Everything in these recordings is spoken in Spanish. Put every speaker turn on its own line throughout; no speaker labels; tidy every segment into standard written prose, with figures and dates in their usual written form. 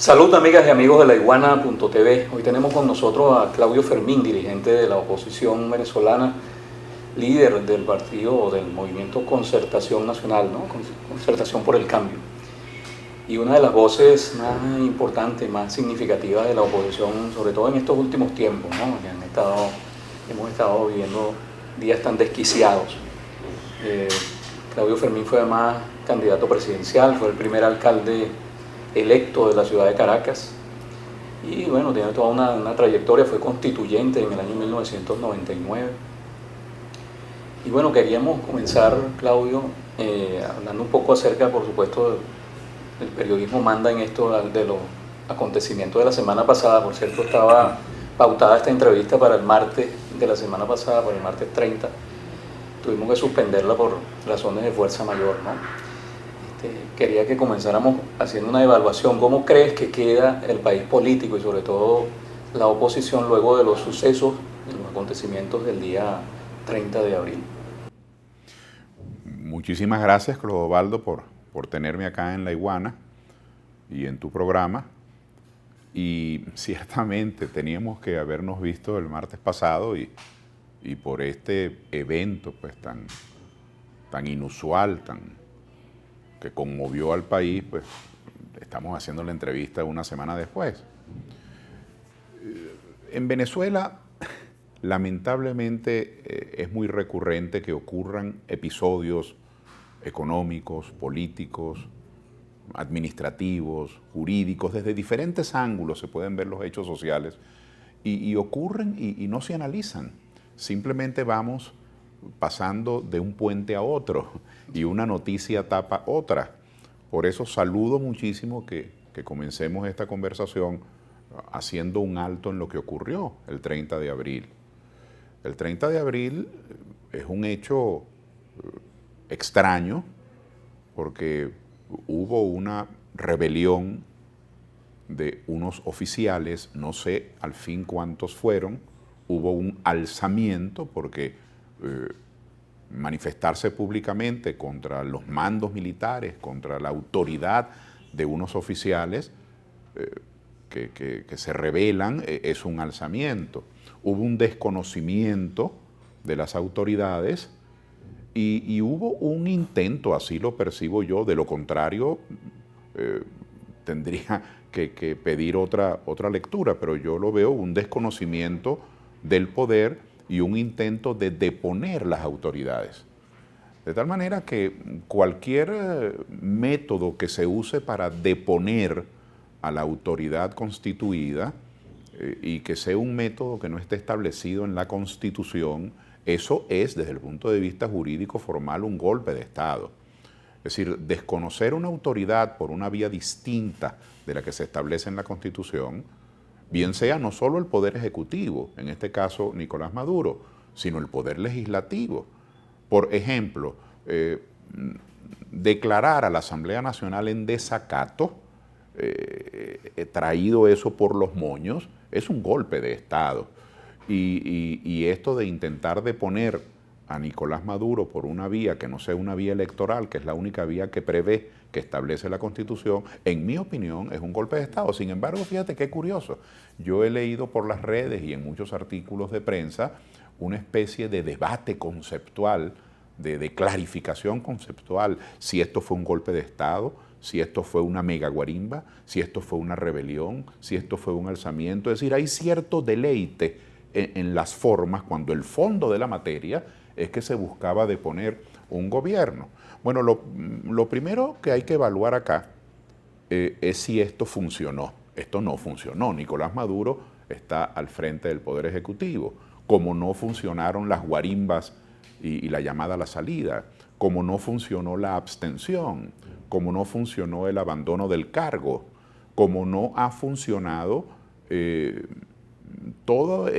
Salud, amigas y amigos de laiguana.tv. Hoy tenemos con nosotros a Claudio Fermín, dirigente de la oposición venezolana, líder del partido del movimiento Concertación Nacional, ¿no? Concertación por el Cambio. Y una de las voces más importantes, más significativas de la oposición, sobre todo en estos últimos tiempos, ¿no? Que hemos estado viviendo días tan desquiciados. Claudio Fermín fue además candidato presidencial, fue el primer alcalde electo de la ciudad de Caracas y bueno, tiene toda una trayectoria, fue constituyente en el año 1999. Y bueno, queríamos comenzar, Claudio, hablando un poco acerca, por supuesto, del periodismo manda en esto de los acontecimientos de la semana pasada. Por cierto, estaba pautada esta entrevista para el martes de la semana pasada, para el martes 30. Tuvimos que suspenderla por razones de fuerza mayor, ¿no? Quería que comenzáramos haciendo una evaluación. ¿Cómo crees que queda el país político y sobre todo la oposición luego de los sucesos, de los acontecimientos del día 30 de abril?
Muchísimas gracias, Clodovaldo, por tenerme acá en La Iguana y en tu programa. Y ciertamente teníamos que habernos visto el martes pasado y por este evento pues tan inusual, que conmovió al país, pues estamos haciendo la entrevista una semana después. En Venezuela, lamentablemente, es muy recurrente que ocurran episodios económicos, políticos, administrativos, jurídicos, desde diferentes ángulos se pueden ver los hechos sociales y ocurren y no se analizan. Simplemente vamos pasando de un puente a otro y una noticia tapa otra. Por eso saludo muchísimo que comencemos esta conversación haciendo un alto en lo que ocurrió el 30 de abril. El 30 de abril es un hecho extraño porque hubo una rebelión de unos oficiales, no sé al fin cuántos fueron, hubo un alzamiento porque manifestarse públicamente contra los mandos militares, contra la autoridad de unos oficiales que se rebelan, es un alzamiento. Hubo un desconocimiento de las autoridades y hubo un intento, así lo percibo yo, de lo contrario tendría que pedir otra lectura, pero yo lo veo un desconocimiento del poder y un intento de deponer las autoridades. De tal manera que cualquier método que se use para deponer a la autoridad constituida y que sea un método que no esté establecido en la Constitución, eso es, desde el punto de vista jurídico formal, un golpe de Estado. Es decir, desconocer una autoridad por una vía distinta de la que se establece en la Constitución, bien sea no solo el Poder Ejecutivo, en este caso Nicolás Maduro, sino el Poder Legislativo. Por ejemplo, declarar a la Asamblea Nacional en desacato, traído eso por los moños, es un golpe de Estado. Y esto de intentar deponer a Nicolás Maduro por una vía que no sea una vía electoral, que es la única vía que prevé, que establece la Constitución, en mi opinión es un golpe de Estado. Sin embargo, fíjate qué curioso, yo he leído por las redes y en muchos artículos de prensa una especie de debate conceptual, de clarificación conceptual, si esto fue un golpe de Estado, si esto fue una mega guarimba, si esto fue una rebelión, si esto fue un alzamiento. Es decir, hay cierto deleite en las formas cuando el fondo de la materia es que se buscaba deponer un gobierno. Bueno, lo primero que hay que evaluar acá es si esto funcionó. Esto no funcionó. Nicolás Maduro está al frente del Poder Ejecutivo. Como no funcionaron las guarimbas y la llamada a la salida, como no funcionó la abstención, como no funcionó el abandono del cargo, como no ha funcionado todas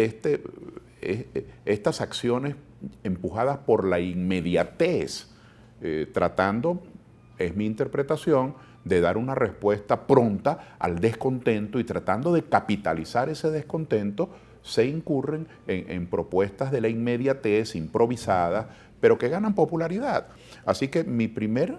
estas acciones empujadas por la inmediatez, tratando, es mi interpretación, de dar una respuesta pronta al descontento y tratando de capitalizar ese descontento, se incurren en propuestas de la inmediatez, improvisadas, pero que ganan popularidad. Así que mi primer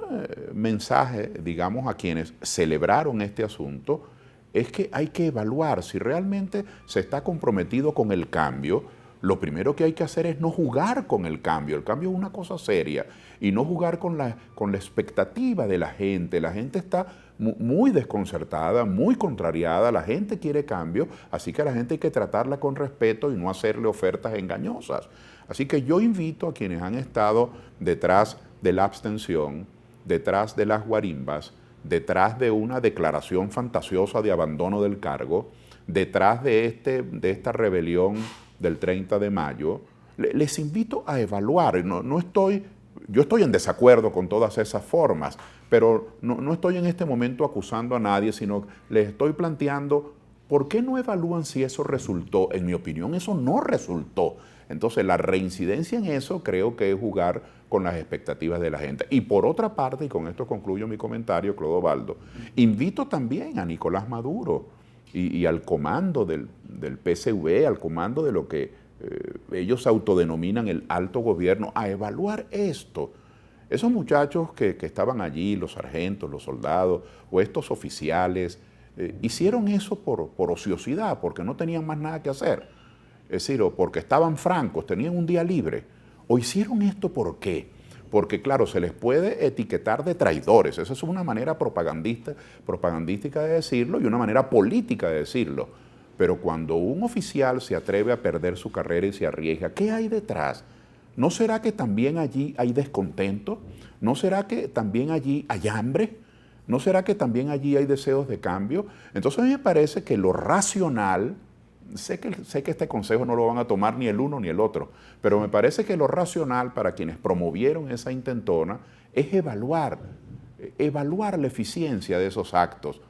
mensaje, digamos, a quienes celebraron este asunto, es que hay que evaluar si realmente se está comprometido con el cambio. Lo primero que hay que hacer es no jugar con el cambio. El cambio es una cosa seria y no jugar con la expectativa de la gente. La gente está muy desconcertada, muy contrariada, la gente quiere cambio, así que a la gente hay que tratarla con respeto y no hacerle ofertas engañosas. Así que yo invito a quienes han estado detrás de la abstención, detrás de las guarimbas, detrás de una declaración fantasiosa de abandono del cargo, detrás de esta rebelión del 30 de mayo, les invito a evaluar. Yo estoy en desacuerdo con todas esas formas, pero no estoy en este momento acusando a nadie, sino les estoy planteando por qué no evalúan si eso resultó. En mi opinión, eso no resultó. Entonces, la reincidencia en eso creo que es jugar con las expectativas de la gente. Y por otra parte, y con esto concluyo mi comentario, Clodovaldo, invito también a Nicolás Maduro y al comando del PSV, al comando de lo que ellos autodenominan el alto gobierno, a evaluar esto. Esos muchachos que estaban allí, los sargentos, los soldados, o estos oficiales, hicieron eso por ociosidad, porque no tenían más nada que hacer. Es decir, o porque estaban francos, tenían un día libre. ¿O hicieron esto por qué? Porque, claro, se les puede etiquetar de traidores. Esa es una manera propagandística de decirlo y una manera política de decirlo. Pero cuando un oficial se atreve a perder su carrera y se arriesga, ¿qué hay detrás? ¿No será que también allí hay descontento? ¿No será que también allí hay hambre? ¿No será que también allí hay deseos de cambio? Entonces a mí me parece que lo racional, sé que este consejo no lo van a tomar ni el uno ni el otro, pero me parece que lo racional para quienes promovieron esa intentona es evaluar la eficiencia de esos actos.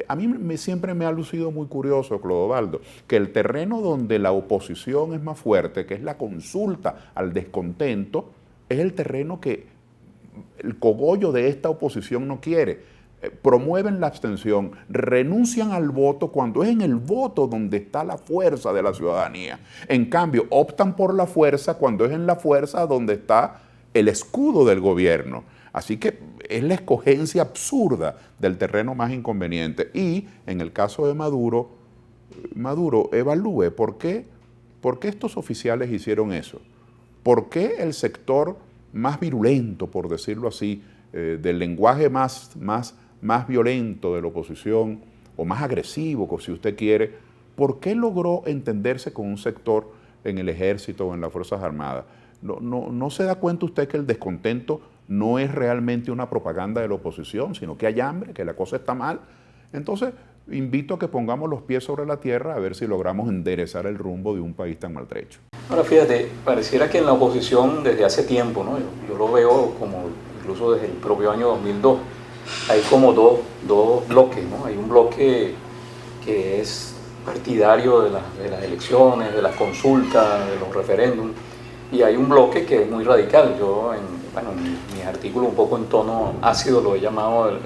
A mí siempre me ha lucido muy curioso, Clodovaldo, que el terreno donde la oposición es más fuerte, que es la consulta al descontento, es el terreno que el cogollo de esta oposición no quiere. Promueven la abstención, renuncian al voto cuando es en el voto donde está la fuerza de la ciudadanía. En cambio, optan por la fuerza cuando es en la fuerza donde está el escudo del gobierno. Así que es la escogencia absurda del terreno más inconveniente. Y en el caso de Maduro evalúe por qué estos oficiales hicieron eso. ¿Por qué el sector más virulento, por decirlo así, del lenguaje más violento de la oposición, o más agresivo, si usted quiere, por qué logró entenderse con un sector en el ejército o en las Fuerzas Armadas? ¿No se da cuenta usted que el descontento no es realmente una propaganda de la oposición, sino que hay hambre, que la cosa está mal? Entonces, invito a que pongamos los pies sobre la tierra a ver si logramos enderezar el rumbo de un país tan maltrecho.
Ahora fíjate, pareciera que en la oposición desde hace tiempo, ¿no? Yo lo veo como incluso desde el propio año 2002, hay como dos bloques, ¿no? Hay un bloque que es partidario de las elecciones, de las consultas, de los referéndums, y hay un bloque que es muy radical. Yo en mis artículos un poco en tono ácido lo he llamado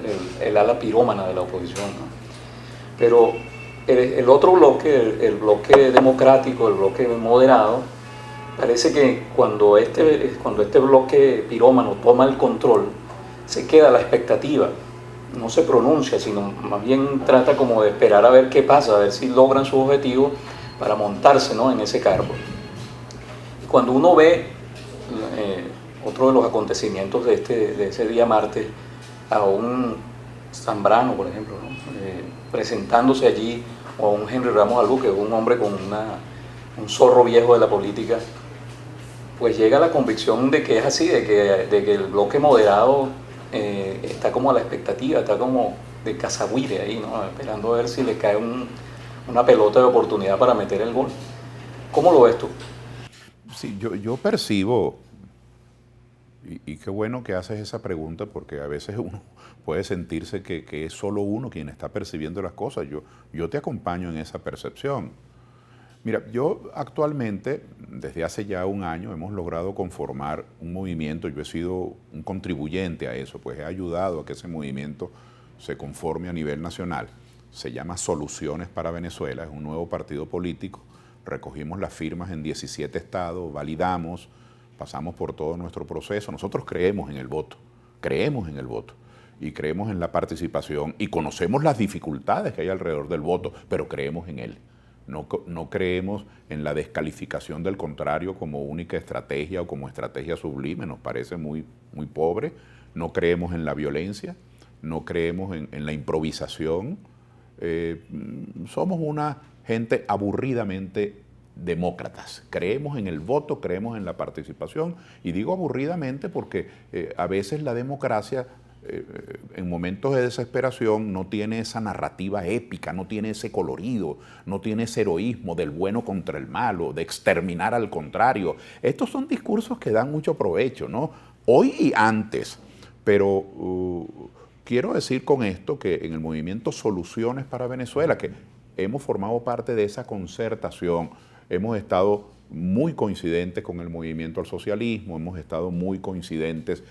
el ala pirómana de la oposición, ¿no? Pero el otro bloque, el bloque democrático, el bloque moderado, parece que cuando este bloque pirómano toma el control, se queda a la expectativa, no se pronuncia, sino más bien trata como de esperar a ver qué pasa, a ver si logran su objetivo para montarse, ¿no?, en ese cargo. Y cuando uno ve otro de los acontecimientos de ese día martes, a un Zambrano, por ejemplo, ¿no?, presentándose allí, o a un Henry Ramos Albú, que es un hombre con un zorro viejo de la política, pues llega a la convicción de que es así, de que el bloque moderado está como a la expectativa, está como de cazagüire ahí, ¿no?, esperando a ver si le cae una pelota de oportunidad para meter el gol. ¿Cómo lo ves tú?
Sí, yo percibo, y qué bueno que haces esa pregunta, porque a veces uno puede sentirse que es solo uno quien está percibiendo las cosas. Yo te acompaño en esa percepción. Mira, yo actualmente, desde hace ya un año, hemos logrado conformar un movimiento. Yo he sido un contribuyente a eso, pues he ayudado a que ese movimiento se conforme a nivel nacional. Se llama Soluciones para Venezuela, es un nuevo partido político. Recogimos las firmas en 17 estados, validamos, pasamos por todo nuestro proceso. Nosotros creemos en el voto, y creemos en la participación y conocemos las dificultades que hay alrededor del voto, pero creemos en él. No creemos en la descalificación del contrario como única estrategia o como estrategia sublime, nos parece muy pobre. No creemos en la violencia, no creemos en la improvisación. Somos una gente aburridamente demócratas. Creemos en el voto, creemos en la participación, y digo aburridamente porque a veces la democracia en momentos de desesperación no tiene esa narrativa épica, no tiene ese colorido, no tiene ese heroísmo del bueno contra el malo, de exterminar al contrario. Estos son discursos que dan mucho provecho, ¿no? Hoy y antes, pero quiero decir con esto que en el movimiento Soluciones para Venezuela, que hemos formado parte de esa concertación, hemos estado muy coincidentes con el movimiento al socialismo, hemos estado muy coincidentes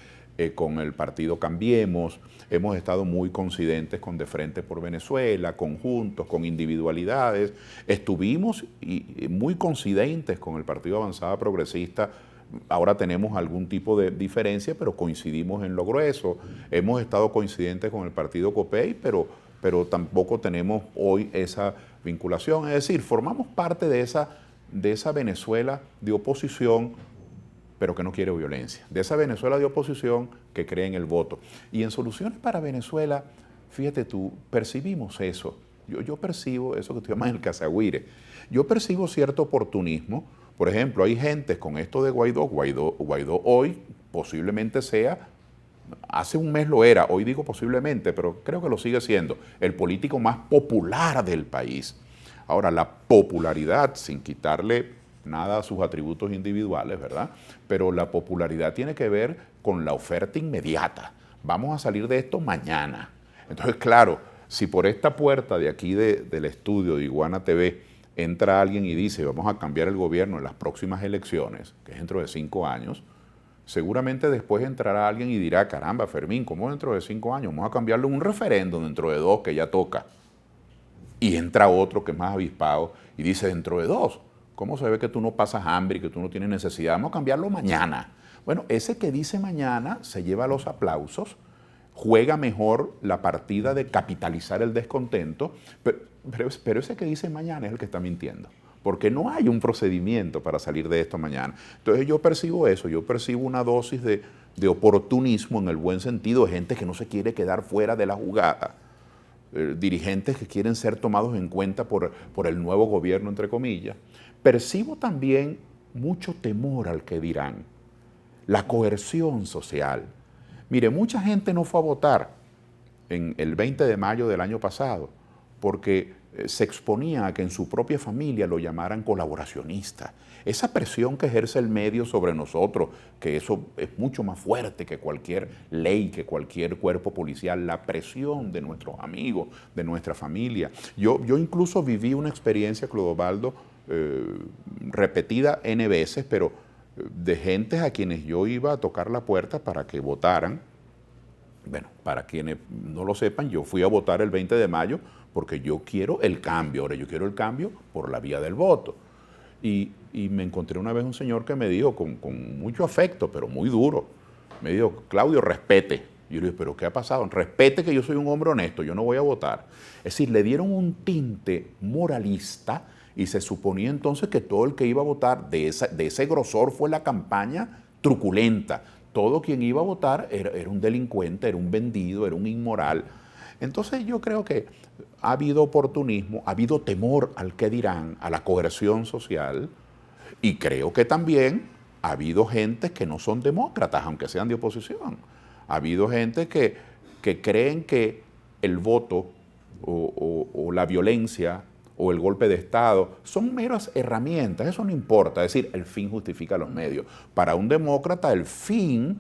con el partido Cambiemos, hemos estado muy coincidentes con De Frente por Venezuela, con Juntos, con individualidades, estuvimos muy coincidentes con el Partido Avanzada Progresista. Ahora tenemos algún tipo de diferencia, pero coincidimos en lo grueso. Hemos estado coincidentes con el partido COPEI, pero tampoco tenemos hoy esa vinculación. Es decir, formamos parte de esa Venezuela de oposición, pero que no quiere violencia. De esa Venezuela de oposición que cree en el voto. Y en Soluciones para Venezuela, fíjate tú, percibimos eso. Yo percibo eso que tú llamas el cazagüire. Yo percibo cierto oportunismo. Por ejemplo, hay gente con esto de Guaidó hoy posiblemente sea, hace un mes lo era, hoy digo posiblemente, pero creo que lo sigue siendo, el político más popular del país. Ahora, la popularidad, sin quitarle nada a sus atributos individuales, ¿verdad? Pero la popularidad tiene que ver con la oferta inmediata. Vamos a salir de esto mañana. Entonces, claro, si por esta puerta de aquí del estudio de Iguana TV entra alguien y dice vamos a cambiar el gobierno en las próximas elecciones, que es dentro de 5 años, seguramente después entrará alguien y dirá, caramba, Fermín, ¿cómo dentro de 5 años? Vamos a cambiarlo en un referéndum dentro de 2 que ya toca. Y entra otro que es más avispado y dice, dentro de 2, ¿cómo se ve que tú no pasas hambre y que tú no tienes necesidad? Vamos a cambiarlo mañana. Bueno, ese que dice mañana se lleva los aplausos, juega mejor la partida de capitalizar el descontento, pero ese que dice mañana es el que está mintiendo, porque no hay un procedimiento para salir de esto mañana. Entonces yo percibo eso, yo percibo una dosis de oportunismo en el buen sentido, de gente que no se quiere quedar fuera de la jugada, dirigentes que quieren ser tomados en cuenta por el nuevo gobierno, entre comillas. Percibo también mucho temor al que dirán, la coerción social. Mire, mucha gente no fue a votar en el 20 de mayo del año pasado porque se exponía a que en su propia familia lo llamaran colaboracionista. Esa presión que ejerce el medio sobre nosotros, que eso es mucho más fuerte que cualquier ley, que cualquier cuerpo policial, la presión de nuestros amigos, de nuestra familia. Yo incluso viví una experiencia, Clodovaldo, repetida N veces, pero de gentes a quienes yo iba a tocar la puerta para que votaran. Bueno, para quienes no lo sepan, yo fui a votar el 20 de mayo porque yo quiero el cambio. Ahora, yo quiero el cambio por la vía del voto. Y me encontré una vez un señor que me dijo con mucho afecto, pero muy duro, me dijo, Claudio, respete. Y yo le dije, ¿pero qué ha pasado? Respete que yo soy un hombre honesto, yo no voy a votar. Es decir, le dieron un tinte moralista y se suponía entonces que todo el que iba a votar, de ese grosor fue la campaña truculenta. Todo quien iba a votar era un delincuente, era un vendido, era un inmoral. Entonces yo creo que ha habido oportunismo, ha habido temor al que dirán, a la coerción social, y creo que también ha habido gente que no son demócratas, aunque sean de oposición. Ha habido gente que creen que el voto o la violencia o el golpe de Estado son meras herramientas, eso no importa, es decir, el fin justifica los medios. Para un demócrata el fin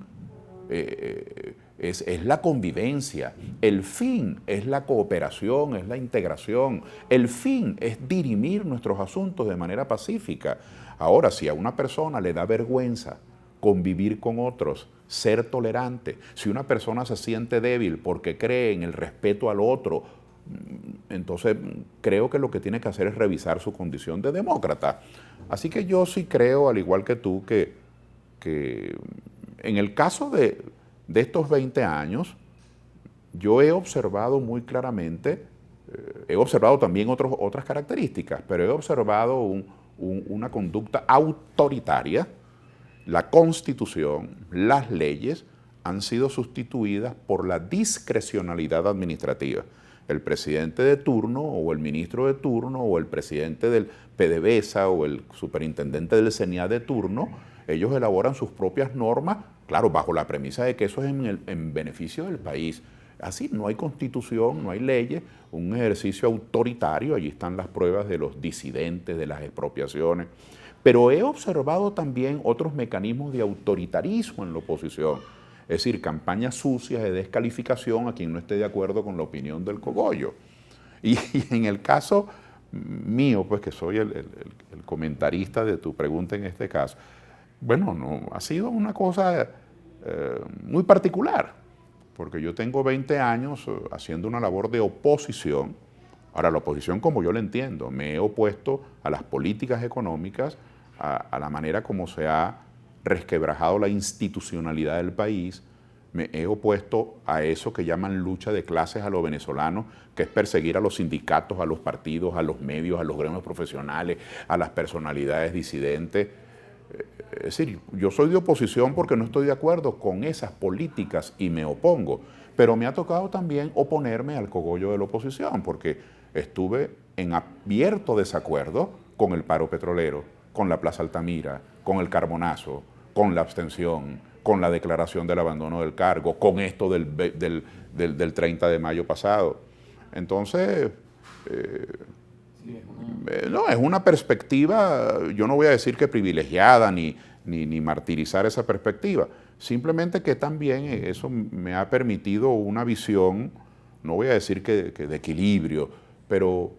es la convivencia, el fin es la cooperación, es la integración, el fin es dirimir nuestros asuntos de manera pacífica. Ahora, si a una persona le da vergüenza convivir con otros, ser tolerante, si una persona se siente débil porque cree en el respeto al otro, entonces creo que lo que tiene que hacer es revisar su condición de demócrata. Así que yo sí creo, al igual que tú, que en el caso de estos 20 años, yo he observado muy claramente, he observado también otras características, pero he observado una conducta autoritaria. La Constitución, las leyes han sido sustituidas por la discrecionalidad administrativa. El presidente de turno o el ministro de turno o el presidente del PDVSA o el superintendente del CENIA de turno, ellos elaboran sus propias normas, claro, bajo la premisa de que eso es en beneficio del país. Así no hay constitución, no hay leyes, un ejercicio autoritario, allí están las pruebas de los disidentes, de las expropiaciones. Pero he observado también otros mecanismos de autoritarismo en la oposición, es decir, campañas sucias de descalificación a quien no esté de acuerdo con la opinión del cogollo. Y en el caso mío, pues que soy el comentarista de tu pregunta en este caso, bueno, no, ha sido una cosa muy particular, porque yo tengo 20 años haciendo una labor de oposición. Ahora, la oposición como yo la entiendo, me he opuesto a las políticas económicas, a la manera como se ha resquebrajado la institucionalidad del país, me he opuesto a eso que llaman lucha de clases a los venezolanos, que es perseguir a los sindicatos, a los partidos, a los medios, a los gremios profesionales, a las personalidades disidentes. Es decir, yo soy de oposición porque no estoy de acuerdo con esas políticas y me opongo, pero me ha tocado también oponerme al cogollo de la oposición, porque estuve en abierto desacuerdo con el paro petrolero, con la Plaza Altamira, con el carbonazo, con la abstención, con la declaración del abandono del cargo, con esto del 30 de mayo pasado. Entonces, no, es una perspectiva, yo no voy a decir que privilegiada ni martirizar esa perspectiva, simplemente que también eso me ha permitido una visión, no voy a decir que de equilibrio, pero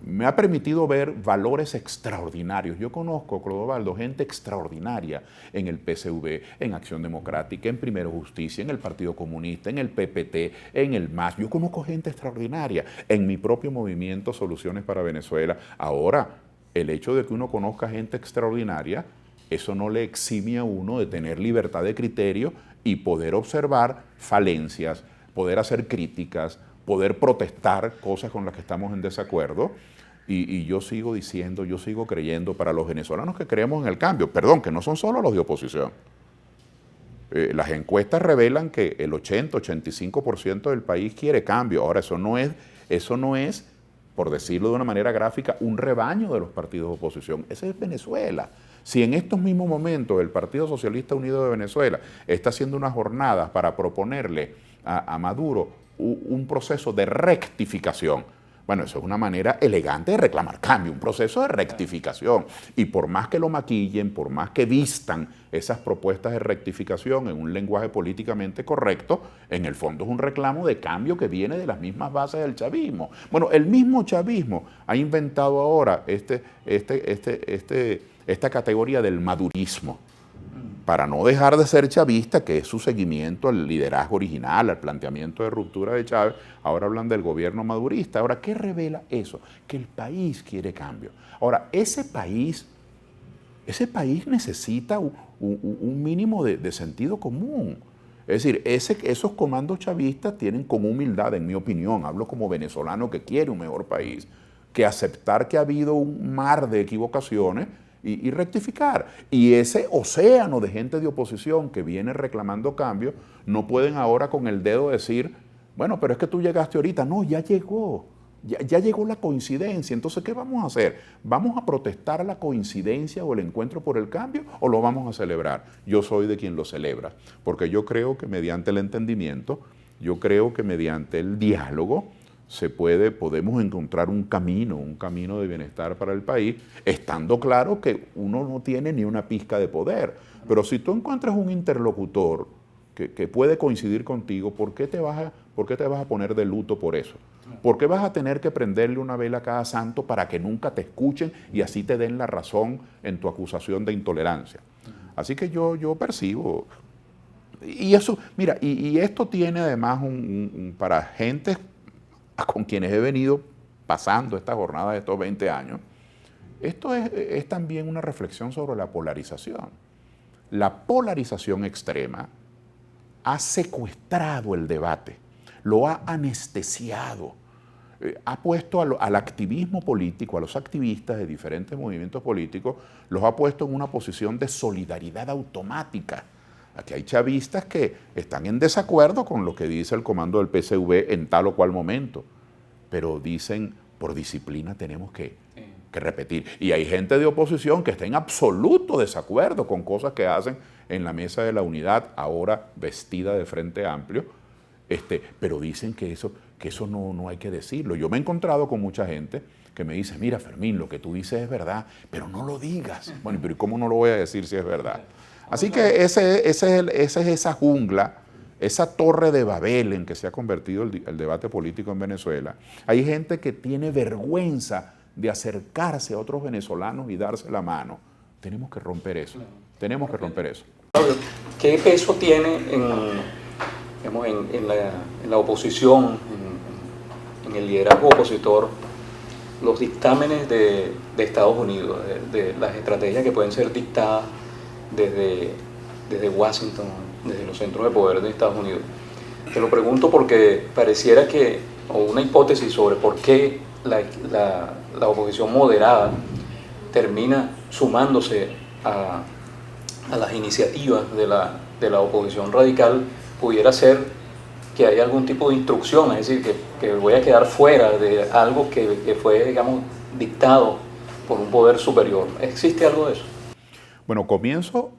me ha permitido ver valores extraordinarios. Yo conozco, Clodovaldo, gente extraordinaria en el PSV, en Acción Democrática, en Primero Justicia, en el Partido Comunista, en el PPT, en el MAS. Yo conozco gente extraordinaria en mi propio movimiento Soluciones para Venezuela. Ahora, el hecho de que uno conozca gente extraordinaria, eso no le exime a uno de tener libertad de criterio y poder observar falencias, poder hacer críticas, poder protestar cosas con las que estamos en desacuerdo. Y yo sigo diciendo, yo sigo creyendo, para los venezolanos que creemos en el cambio, perdón, que no son solo los de oposición. Las encuestas revelan que el 80-85% del país quiere cambio. Ahora, eso no es, por decirlo de una manera gráfica, un rebaño de los partidos de oposición. Ese es Venezuela. Si en estos mismos momentos el Partido Socialista Unido de Venezuela está haciendo unas jornadas para proponerle a Maduro un proceso de rectificación, bueno, eso es una manera elegante de reclamar cambio, un proceso de rectificación. Y por más que lo maquillen, por más que vistan esas propuestas de rectificación en un lenguaje políticamente correcto, en el fondo es un reclamo de cambio que viene de las mismas bases del chavismo. Bueno, el mismo chavismo ha inventado ahora esta categoría del madurismo, para no dejar de ser chavista, que es su seguimiento al liderazgo original, al planteamiento de ruptura de Chávez. Ahora hablan del gobierno madurista. Ahora, ¿qué revela eso? Que el país quiere cambio. Ahora, ese país necesita un mínimo de sentido común. Es decir, esos comandos chavistas tienen con humildad, en mi opinión, hablo como venezolano que quiere un mejor país, que aceptar que ha habido un mar de equivocaciones y rectificar. Y ese océano de gente de oposición que viene reclamando cambio, no pueden ahora con el dedo decir, bueno, pero es que tú llegaste ahorita. No, ya llegó. Ya llegó la coincidencia. Entonces, ¿qué vamos a hacer? ¿Vamos a protestar la coincidencia o el encuentro por el cambio o lo vamos a celebrar? Yo soy de quien lo celebra, porque yo creo que mediante el entendimiento, yo creo que mediante el diálogo, podemos encontrar un camino de bienestar para el país, estando claro que uno no tiene ni una pizca de poder. Pero si tú encuentras un interlocutor que puede coincidir contigo, ¿por qué te vas a poner de luto por eso? ¿Por qué vas a tener que prenderle una vela a cada santo para que nunca te escuchen y así te den la razón en tu acusación de intolerancia? Así que yo percibo. Y eso, mira, y esto tiene además para gente con quienes he venido pasando esta jornada de estos 20 años, esto es también una reflexión sobre la polarización. La polarización extrema ha secuestrado el debate, lo ha anestesiado, ha puesto al activismo político, a los activistas de diferentes movimientos políticos, los ha puesto en una posición de solidaridad automática. Aquí hay chavistas que están en desacuerdo con lo que dice el comando del PSV en tal o cual momento, pero dicen, por disciplina tenemos que repetir. Y hay gente de oposición que está en absoluto desacuerdo con cosas que hacen en la mesa de la unidad, ahora vestida de Frente Amplio, pero dicen que eso no hay que decirlo. Yo me he encontrado con mucha gente que me dice, mira Fermín, lo que tú dices es verdad, pero no lo digas. Bueno, pero ¿y cómo no lo voy a decir si es verdad? Así que esa es esa jungla, esa torre de Babel en que se ha convertido el debate político en Venezuela. Hay gente que tiene vergüenza de acercarse a otros venezolanos y darse la mano. Tenemos que romper eso. Tenemos que romper eso.
¿Qué peso tiene en la oposición, en el liderazgo opositor, los dictámenes de Estados Unidos, de las estrategias que pueden ser dictadas desde Washington, desde los centros de poder de Estados Unidos? Te lo pregunto porque pareciera que, o una hipótesis sobre por qué la oposición moderada termina sumándose a las iniciativas de la oposición radical, pudiera ser que hay algún tipo de instrucción, es decir, que voy a quedar fuera de algo que fue, digamos, dictado por un poder superior. ¿Existe algo de eso?
Bueno, comienzo,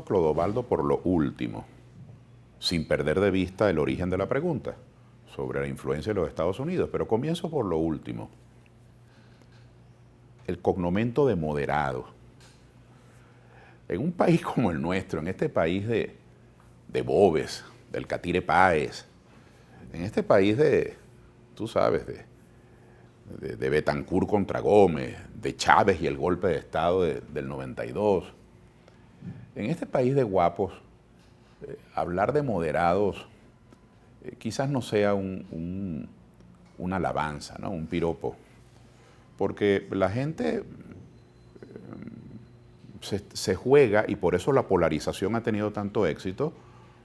Clodovaldo, por lo último, sin perder de vista el origen de la pregunta sobre la influencia de los Estados Unidos, pero comienzo por lo último. El cognomento de moderado. En un país como el nuestro, en este país de Boves, del Catire Páez, en este país tú sabes, de Betancur contra Gómez, de Chávez y el golpe de Estado del 92, en este país de guapos, hablar de moderados quizás no sea una alabanza, ¿no? Un piropo, porque la gente se juega, y por eso la polarización ha tenido tanto éxito,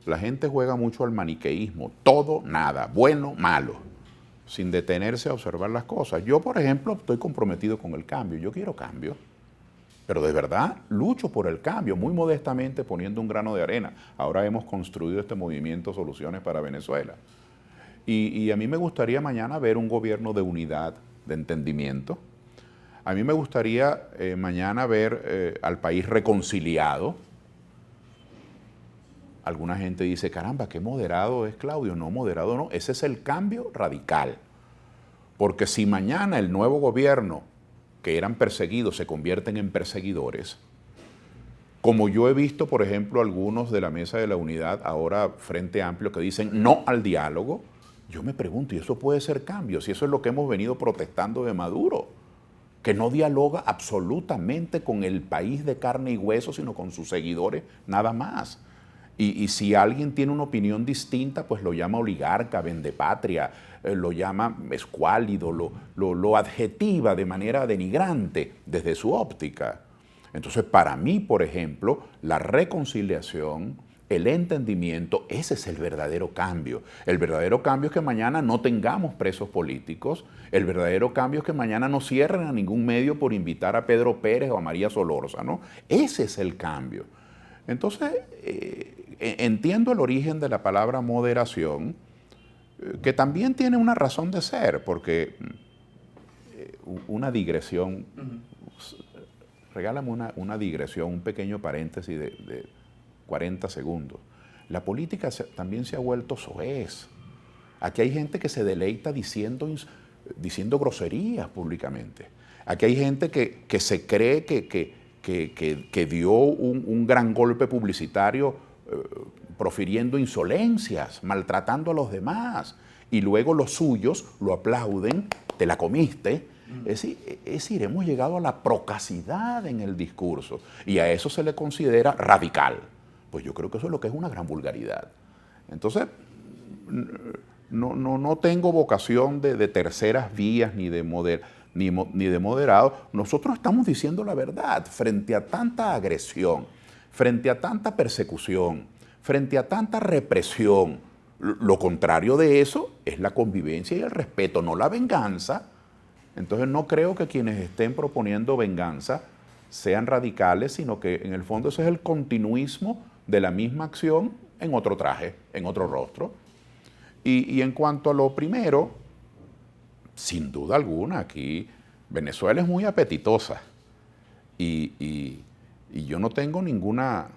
la gente juega mucho al maniqueísmo, todo, nada, bueno, malo, sin detenerse a observar las cosas. Yo, por ejemplo, estoy comprometido con el cambio, yo quiero cambio, pero de verdad lucho por el cambio, muy modestamente poniendo un grano de arena. Ahora hemos construido este movimiento Soluciones para Venezuela. Y a mí me gustaría mañana ver un gobierno de unidad, de entendimiento. A mí me gustaría mañana ver al país reconciliado. Alguna gente dice, caramba, qué moderado es Claudio. No, moderado no, ese es el cambio radical. Porque si mañana el nuevo gobierno, que eran perseguidos, se convierten en perseguidores, como yo he visto, por ejemplo, algunos de la Mesa de la Unidad, ahora Frente Amplio, que dicen no al diálogo, yo me pregunto, ¿y eso puede ser cambio? Si eso es lo que hemos venido protestando de Maduro, que no dialoga absolutamente con el país de carne y hueso, sino con sus seguidores, nada más. Y si alguien tiene una opinión distinta, pues lo llama oligarca, vendepatria, lo llama escuálido, lo adjetiva de manera denigrante desde su óptica. Entonces, para mí, por ejemplo, la reconciliación, el entendimiento, ese es el verdadero cambio. El verdadero cambio es que mañana no tengamos presos políticos. El verdadero cambio es que mañana no cierren a ningún medio por invitar a Pedro Pérez o a María Solórzano. Ese es el cambio. Entonces, entiendo el origen de la palabra moderación, que también tiene una razón de ser, porque una digresión, regálame una digresión, un pequeño paréntesis de 40 segundos. La política también se ha vuelto soez. Aquí hay gente que se deleita diciendo groserías públicamente. Aquí hay gente que se cree que dio un gran golpe publicitario profiriendo insolencias, maltratando a los demás, y luego los suyos lo aplauden, te la comiste. Es decir, hemos llegado a la procacidad en el discurso, y a eso se le considera radical. Pues yo creo que eso es lo que es una gran vulgaridad. Entonces, no tengo vocación de terceras vías ni de moderado. Nosotros estamos diciendo la verdad frente a tanta agresión, frente a tanta persecución, frente a tanta represión. Lo contrario de eso es la convivencia y el respeto, no la venganza. Entonces no creo que quienes estén proponiendo venganza sean radicales, sino que en el fondo ese es el continuismo de la misma acción en otro traje, en otro rostro. Y en cuanto a lo primero, sin duda alguna, aquí Venezuela es muy apetitosa y yo no tengo ninguna...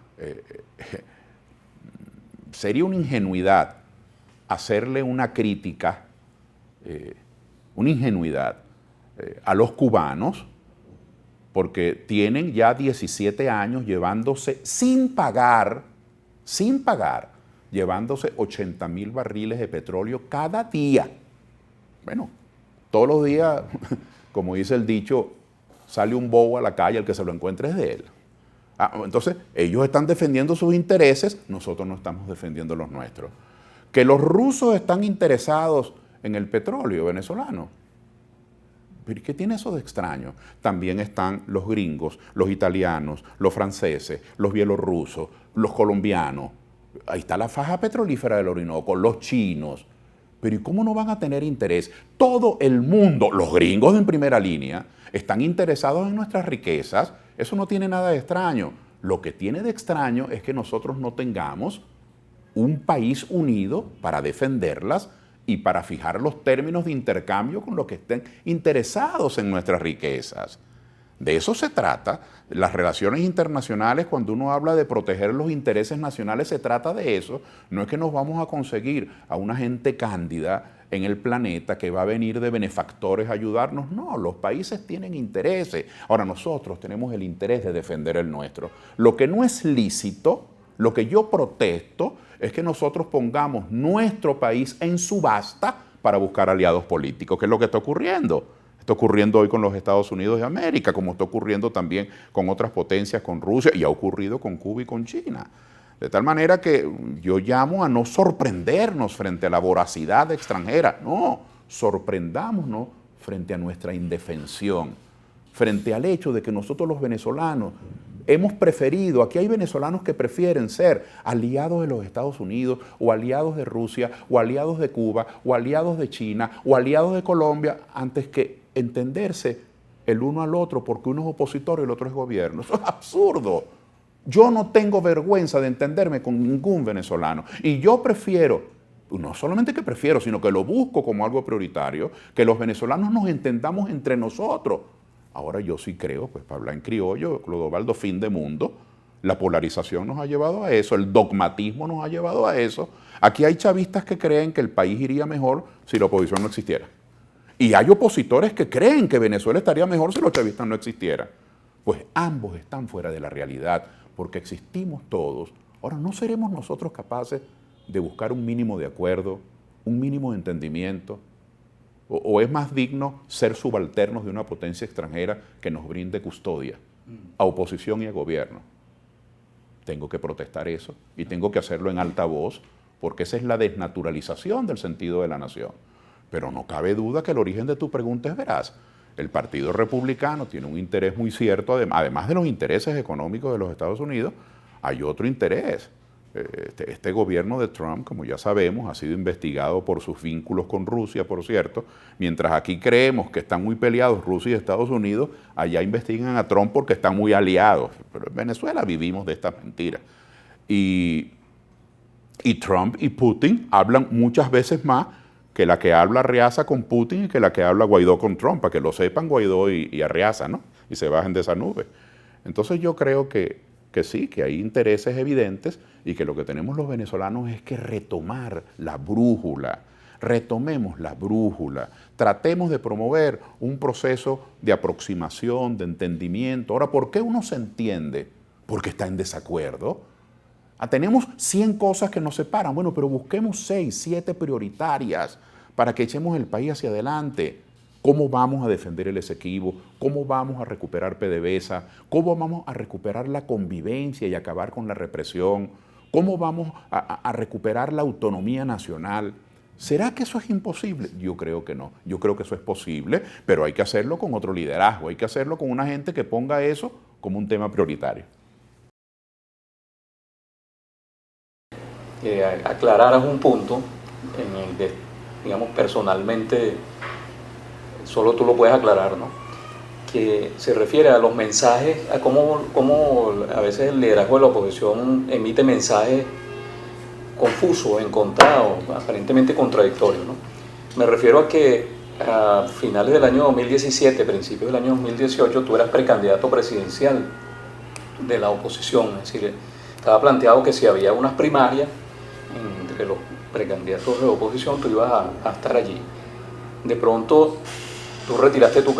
sería una ingenuidad hacerle una crítica, una ingenuidad a los cubanos, porque tienen ya 17 años llevándose sin pagar, llevándose 80,000 barriles de petróleo cada día. Bueno, todos los días, como dice el dicho, sale un bobo a la calle, el que se lo encuentre es de él. Entonces, ellos están defendiendo sus intereses, nosotros no estamos defendiendo los nuestros. Que los rusos están interesados en el petróleo venezolano. ¿Pero qué tiene eso de extraño? También están los gringos, los italianos, los franceses, los bielorrusos, los colombianos. Ahí está la faja petrolífera del Orinoco, los chinos. Pero ¿y cómo no van a tener interés? Todo el mundo, los gringos en primera línea, están interesados en nuestras riquezas. Eso no tiene nada de extraño. Lo que tiene de extraño es que nosotros no tengamos un país unido para defenderlas y para fijar los términos de intercambio con los que estén interesados en nuestras riquezas. De eso se trata. Las relaciones internacionales, cuando uno habla de proteger los intereses nacionales, se trata de eso. No es que nos vamos a conseguir a una gente cándida en el planeta que va a venir de benefactores a ayudarnos. No, los países tienen intereses. Ahora nosotros tenemos el interés de defender el nuestro. Lo que no es lícito, lo que yo protesto, es que nosotros pongamos nuestro país en subasta para buscar aliados políticos, que es lo que está ocurriendo. Está ocurriendo hoy con los Estados Unidos de América, como está ocurriendo también con otras potencias, con Rusia, y ha ocurrido con Cuba y con China. De tal manera que yo llamo a no sorprendernos frente a la voracidad extranjera. No, sorprendámonos frente a nuestra indefensión, frente al hecho de que nosotros los venezolanos hemos preferido, aquí hay venezolanos que prefieren ser aliados de los Estados Unidos, o aliados de Rusia, o aliados de Cuba, o aliados de China, o aliados de Colombia, antes que entenderse el uno al otro, porque uno es opositor y el otro es gobierno. Eso es absurdo. Yo no tengo vergüenza de entenderme con ningún venezolano. Y yo prefiero, no solamente que prefiero, sino que lo busco como algo prioritario, que los venezolanos nos entendamos entre nosotros. Ahora yo sí creo, pues para hablar en criollo, Clodovaldo, fin de mundo. La polarización nos ha llevado a eso, el dogmatismo nos ha llevado a eso. Aquí hay chavistas que creen que el país iría mejor si la oposición no existiera. Y hay opositores que creen que Venezuela estaría mejor si los chavistas no existieran. Pues ambos están fuera de la realidad, porque existimos todos. Ahora, ¿no seremos nosotros capaces de buscar un mínimo de acuerdo, un mínimo de entendimiento? ¿O es más digno ser subalternos de una potencia extranjera que nos brinde custodia a oposición y a gobierno? Tengo que protestar eso y tengo que hacerlo en alta voz, porque esa es la desnaturalización del sentido de la nación. Pero no cabe duda que el origen de tu pregunta es veraz. El Partido Republicano tiene un interés muy cierto, además de los intereses económicos de los Estados Unidos, hay otro interés. Este gobierno de Trump, como ya sabemos, ha sido investigado por sus vínculos con Rusia, por cierto. Mientras aquí creemos que están muy peleados Rusia y Estados Unidos, allá investigan a Trump porque están muy aliados. Pero en Venezuela vivimos de estas mentiras. Y Trump y Putin hablan muchas veces más que la que habla Arreaza con Putin y que la que habla Guaidó con Trump, para que lo sepan Guaidó y Arreaza, ¿no? Y se bajen de esa nube. Entonces yo creo que sí, que hay intereses evidentes y que lo que tenemos los venezolanos es que retomar la brújula. Retomemos la brújula, tratemos de promover un proceso de aproximación, de entendimiento. Ahora, ¿por qué uno se entiende? Porque está en desacuerdo. Tenemos 100 cosas que nos separan, bueno, pero busquemos 6, 7 prioritarias para que echemos el país hacia adelante. ¿Cómo vamos a defender el Esequibo? ¿Cómo vamos a recuperar PDVSA? ¿Cómo vamos a recuperar la convivencia y acabar con la represión? ¿Cómo vamos a recuperar la autonomía nacional? ¿Será que eso es imposible? Yo creo que no. Yo creo que eso es posible, pero hay que hacerlo con otro liderazgo. Hay que hacerlo con una gente que ponga eso como un tema prioritario.
que aclararas un punto en el que, digamos, personalmente solo tú lo puedes aclarar, ¿no? Que se refiere a los mensajes, a cómo a veces el liderazgo de la oposición emite mensajes confusos, encontrados, aparentemente contradictorios, ¿no? Me refiero a que a finales del año 2017, principios del año 2018, tú eras precandidato presidencial de la oposición, es decir, estaba planteado que si había unas primarias entre los precandidatos de oposición, tú ibas a estar allí. De pronto, tú retiraste tu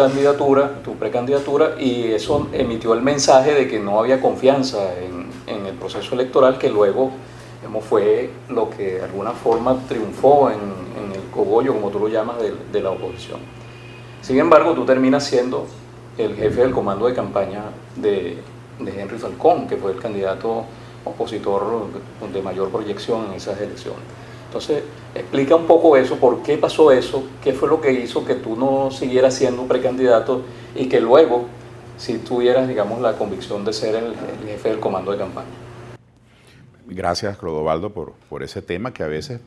precandidatura, y eso emitió el mensaje de que no había confianza en el proceso electoral, que luego fue lo que de alguna forma triunfó en el cogollo, como tú lo llamas, de la oposición. Sin embargo, tú terminas siendo el jefe del comando de campaña de Henry Falcón, que fue el candidato opositor de mayor proyección en esas elecciones. Entonces, explica un poco eso, por qué pasó eso, qué fue lo que hizo que tú no siguieras siendo precandidato y que luego si tuvieras, digamos, la convicción de ser el jefe del comando de campaña.
Gracias, Clodovaldo, por ese tema que a veces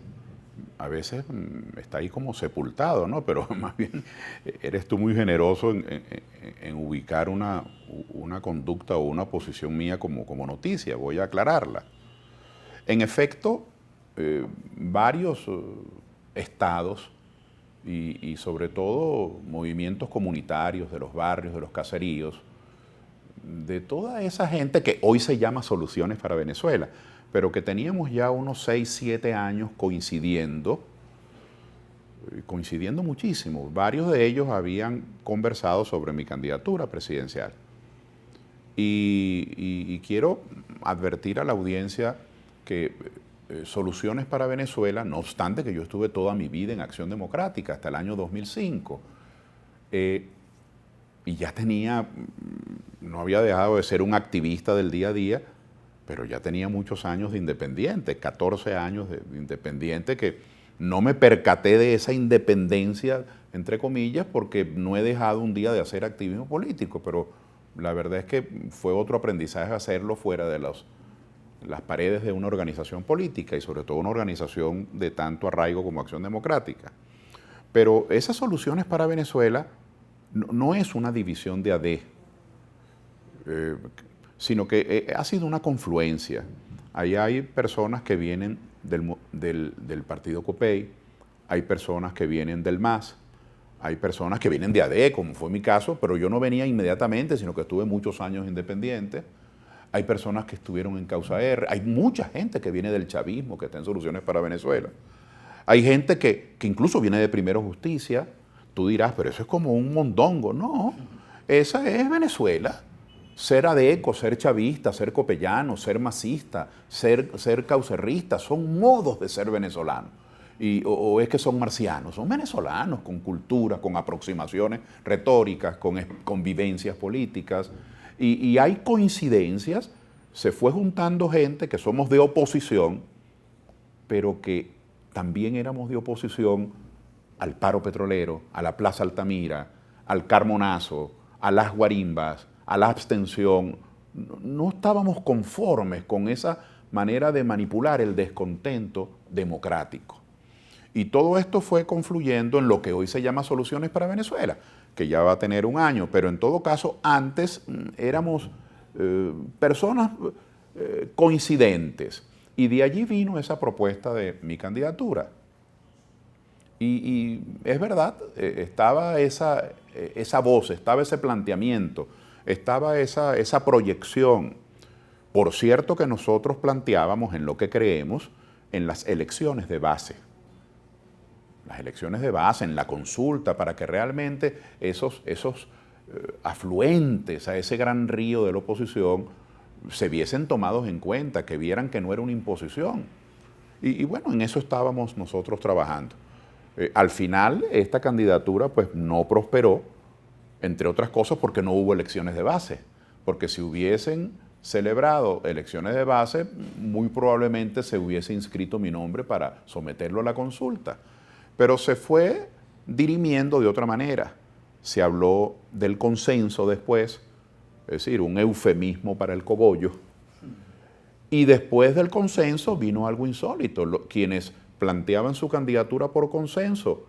está ahí como sepultado, ¿no? Pero más bien eres tú muy generoso en ubicar una conducta o una posición mía como noticia. Voy a aclararla. En efecto, varios estados y sobre todo movimientos comunitarios de los barrios, de los caseríos, de toda esa gente que hoy se llama Soluciones para Venezuela, pero que teníamos ya unos 6, 7 años coincidiendo muchísimo. Varios de ellos habían conversado sobre mi candidatura presidencial. Y quiero advertir a la audiencia que Soluciones para Venezuela, no obstante que yo estuve toda mi vida en Acción Democrática hasta el año 2005, y ya no había dejado de ser un activista del día a día, pero ya tenía muchos años de independiente, 14 años de independiente, que no me percaté de esa independencia, entre comillas, porque no he dejado un día de hacer activismo político, pero la verdad es que fue otro aprendizaje hacerlo fuera de las paredes de una organización política y sobre todo una organización de tanto arraigo como Acción Democrática. Pero esas Soluciones para Venezuela no es una división de AD, sino que ha sido una confluencia. Ahí hay personas que vienen del partido COPEI, hay personas que vienen del MAS, hay personas que vienen de AD, como fue mi caso, pero yo no venía inmediatamente, sino que estuve muchos años independiente. Hay personas que estuvieron en Causa R, hay mucha gente que viene del chavismo, que está en Soluciones para Venezuela. Hay gente que incluso viene de Primero Justicia. Tú dirás, pero eso es como un mondongo. No, esa es Venezuela. Ser adeco, ser chavista, ser copellano, ser masista, ser caucerrista, son modos de ser venezolano. O es que son marcianos, son venezolanos con cultura, con aproximaciones retóricas, con vivencias políticas. Y hay coincidencias, se fue juntando gente que somos de oposición, pero que también éramos de oposición al paro petrolero, a la Plaza Altamira, al Carmonazo, a las guarimbas, a la abstención. No estábamos conformes con esa manera de manipular el descontento democrático. Y todo esto fue confluyendo en lo que hoy se llama Soluciones para Venezuela, que ya va a tener un año, pero en todo caso antes éramos personas coincidentes. Y de allí vino esa propuesta de mi candidatura. Y es verdad, estaba esa voz, estaba ese planteamiento, estaba esa proyección. Por cierto que nosotros planteábamos en lo que creemos en las elecciones de base. Las elecciones de base, en la consulta, para que realmente esos afluentes a ese gran río de la oposición se viesen tomados en cuenta, que vieran que no era una imposición. Y bueno, en eso estábamos nosotros trabajando. Al final, esta candidatura pues no prosperó, entre otras cosas porque no hubo elecciones de base, porque si hubiesen celebrado elecciones de base, muy probablemente se hubiese inscrito mi nombre para someterlo a la consulta. Pero se fue dirimiendo de otra manera. Se habló del consenso después, es decir, un eufemismo para el cogollo, Y después del consenso vino algo insólito. Quienes planteaban su candidatura por consenso,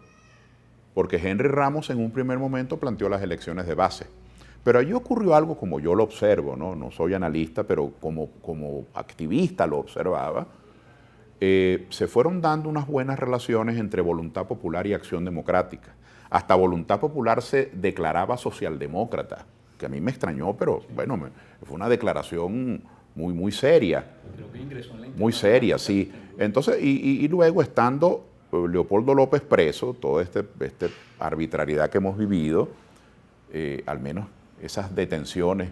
porque Henry Ramos en un primer momento planteó las elecciones de base. Pero allí ocurrió algo como yo lo observo, no soy analista, pero como activista lo observaba. Se fueron dando unas buenas relaciones entre Voluntad Popular y Acción Democrática. Hasta Voluntad Popular se declaraba socialdemócrata, que a mí me extrañó, pero bueno, fue una declaración muy seria.
Creo que ingresó en la
muy seria, sí. Entonces, y luego estando Leopoldo López preso, toda esta arbitrariedad que hemos vivido, al menos esas detenciones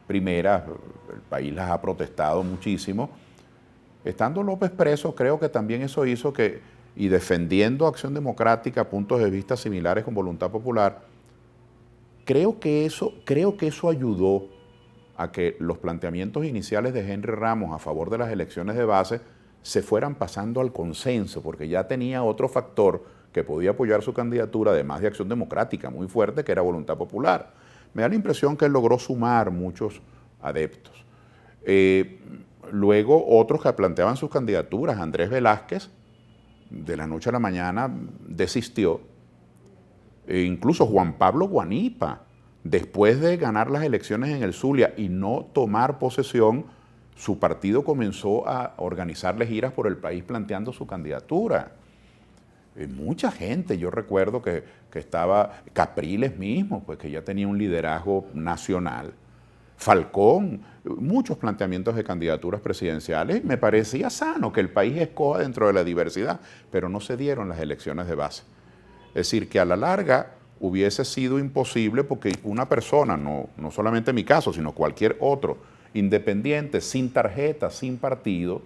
primeras, el país las ha protestado muchísimo. Estando López preso, creo que también eso hizo que, y defendiendo Acción Democrática, puntos de vista similares con Voluntad Popular, creo que eso ayudó a que los planteamientos iniciales de Henry Ramos a favor de las elecciones de base se fueran pasando al consenso, porque ya tenía otro factor que podía apoyar su candidatura, además de Acción Democrática muy fuerte, que era Voluntad Popular. Me da la impresión que él logró sumar muchos adeptos. Luego otros que planteaban sus candidaturas, Andrés Velázquez, de la noche a la mañana desistió. Incluso Juan Pablo Guanipa, después de ganar las elecciones en el Zulia y no tomar posesión, su partido comenzó a organizarle giras por el país planteando su candidatura. Mucha gente, yo recuerdo que estaba Capriles mismo, pues que ya tenía un liderazgo nacional. Falcón, muchos planteamientos de candidaturas presidenciales. Me parecía sano que el país escoja dentro de la diversidad, pero no se dieron las elecciones de base. Es decir, que a la larga hubiese sido imposible porque una persona, no solamente en mi caso, sino cualquier otro, independiente, sin tarjeta, sin partido,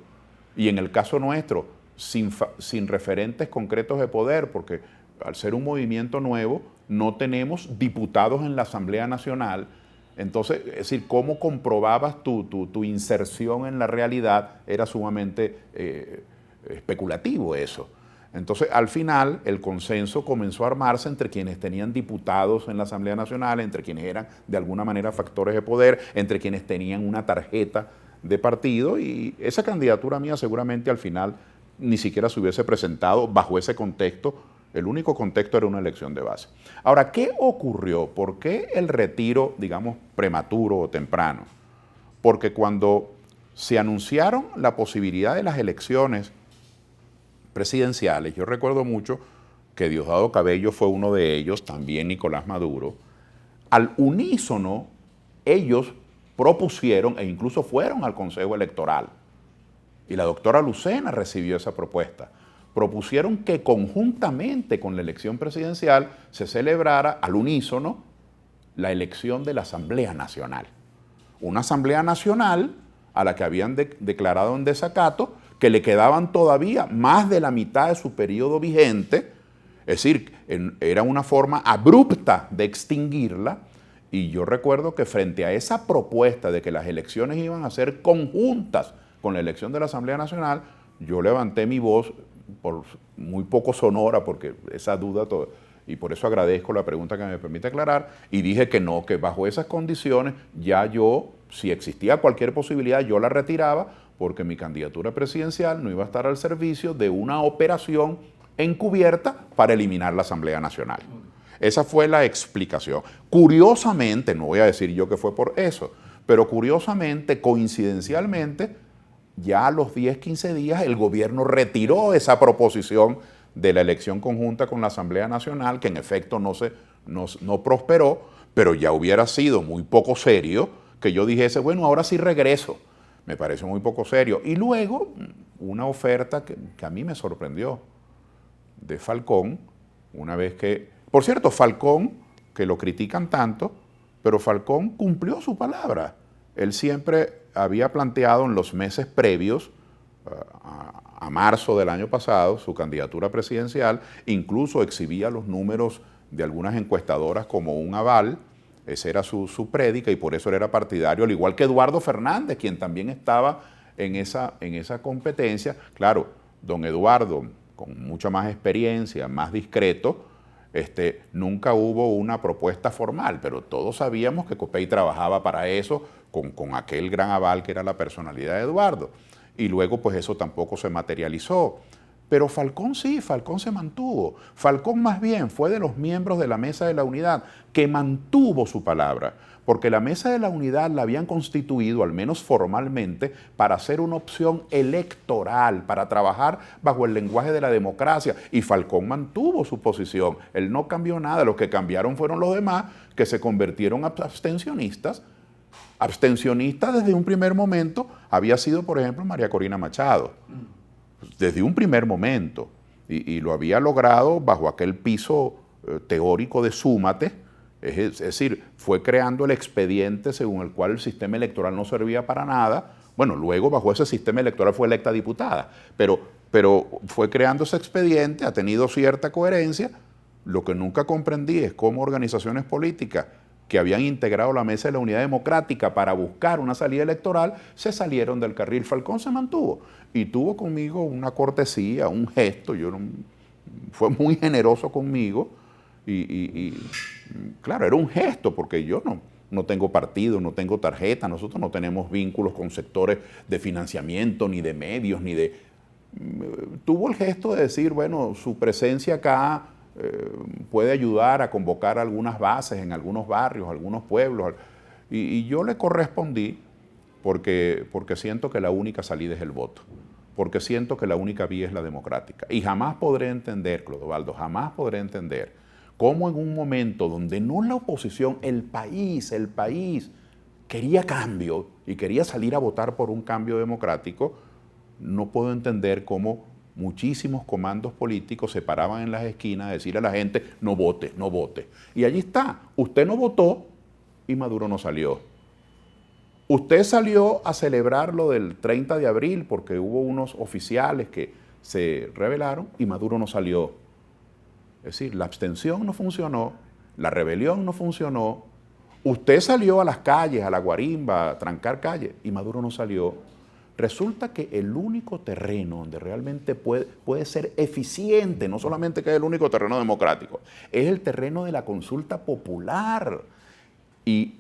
y en el caso nuestro, sin referentes concretos de poder, porque al ser un movimiento nuevo, no tenemos diputados en la Asamblea Nacional. Entonces, es decir, cómo comprobabas tu inserción en la realidad era sumamente especulativo eso. Entonces, al final, el consenso comenzó a armarse entre quienes tenían diputados en la Asamblea Nacional, entre quienes eran de alguna manera factores de poder, entre quienes tenían una tarjeta de partido, y esa candidatura mía seguramente al final ni siquiera se hubiese presentado bajo ese contexto. El único contexto era una elección de base. Ahora, ¿qué ocurrió? ¿Por qué el retiro, digamos, prematuro o temprano? Porque cuando se anunciaron la posibilidad de las elecciones presidenciales, yo recuerdo mucho que Diosdado Cabello fue uno de ellos, también Nicolás Maduro, al unísono ellos propusieron e incluso fueron al Consejo Electoral. Y la doctora Lucena recibió esa propuesta. Propusieron que conjuntamente con la elección presidencial se celebrara al unísono la elección de la Asamblea Nacional. Una Asamblea Nacional a la que habían declarado en desacato, que le quedaban todavía más de la mitad de su periodo vigente, es decir, era una forma abrupta de extinguirla, y yo recuerdo que frente a esa propuesta de que las elecciones iban a ser conjuntas con la elección de la Asamblea Nacional, yo levanté mi voz, por muy poco sonora, porque esa duda, y por eso agradezco la pregunta que me permite aclarar, y dije que no, que bajo esas condiciones ya yo, si existía cualquier posibilidad, yo la retiraba, porque mi candidatura presidencial no iba a estar al servicio de una operación encubierta para eliminar la Asamblea Nacional. Esa fue la explicación. Curiosamente, no voy a decir yo que fue por eso, pero curiosamente, coincidencialmente, ya a los 10, 15 días el gobierno retiró esa proposición de la elección conjunta con la Asamblea Nacional, que en efecto no prosperó, pero ya hubiera sido muy poco serio que yo dijese, bueno, ahora sí regreso. Me pareció muy poco serio. Y luego, una oferta que a mí me sorprendió, de Falcón, una vez que... Por cierto, Falcón, que lo critican tanto, pero Falcón cumplió su palabra. Él siempre había planteado en los meses previos a marzo del año pasado su candidatura presidencial, incluso exhibía los números de algunas encuestadoras como un aval. Esa era su prédica y por eso él era partidario, al igual que Eduardo Fernández, quien también estaba en esa competencia. Claro, don Eduardo, con mucha más experiencia, más discreto, Nunca hubo una propuesta formal, pero todos sabíamos que Copey trabajaba para eso con aquel gran aval que era la personalidad de Eduardo. Y luego pues eso tampoco se materializó. Pero Falcón sí, Falcón se mantuvo. Falcón más bien fue de los miembros de la Mesa de la Unidad que mantuvo su palabra, porque la Mesa de la Unidad la habían constituido, al menos formalmente, para ser una opción electoral, para trabajar bajo el lenguaje de la democracia, y Falcón mantuvo su posición. Él no cambió nada, los que cambiaron fueron los demás, que se convirtieron a abstencionistas. Abstencionista desde un primer momento había sido, por ejemplo, María Corina Machado. Desde un primer momento, y lo había logrado bajo aquel piso teórico de súmate, es decir, fue creando el expediente según el cual el sistema electoral no servía para nada. Bueno, luego bajo ese sistema electoral fue electa diputada, pero fue creando ese expediente, ha tenido cierta coherencia. Lo que nunca comprendí es cómo organizaciones políticas que habían integrado la Mesa de la Unidad Democrática para buscar una salida electoral, se salieron del carril. Falcón se mantuvo y tuvo conmigo una cortesía, un gesto, fue muy generoso conmigo y claro, era un gesto porque yo no tengo partido, no tengo tarjeta, nosotros no tenemos vínculos con sectores de financiamiento, ni de medios, tuvo el gesto de decir, bueno, su presencia acá puede ayudar a convocar algunas bases en algunos barrios, algunos pueblos, y yo le correspondí porque siento que la única salida es el voto, porque siento que la única vía es la democrática, y jamás podré entender, Clodovaldo, jamás podré entender cómo en un momento donde no la oposición, el país quería cambio y quería salir a votar por un cambio democrático, no puedo entender cómo muchísimos comandos políticos se paraban en las esquinas a decirle a la gente, no vote, no vote. Y allí está, usted no votó y Maduro no salió. Usted salió a celebrar lo del 30 de abril porque hubo unos oficiales que se rebelaron y Maduro no salió. Es decir, la abstención no funcionó, la rebelión no funcionó. Usted salió a las calles, a la guarimba, a trancar calles y Maduro no salió. Resulta que el único terreno donde realmente puede ser eficiente, no solamente que es el único terreno democrático, es el terreno de la consulta popular. Y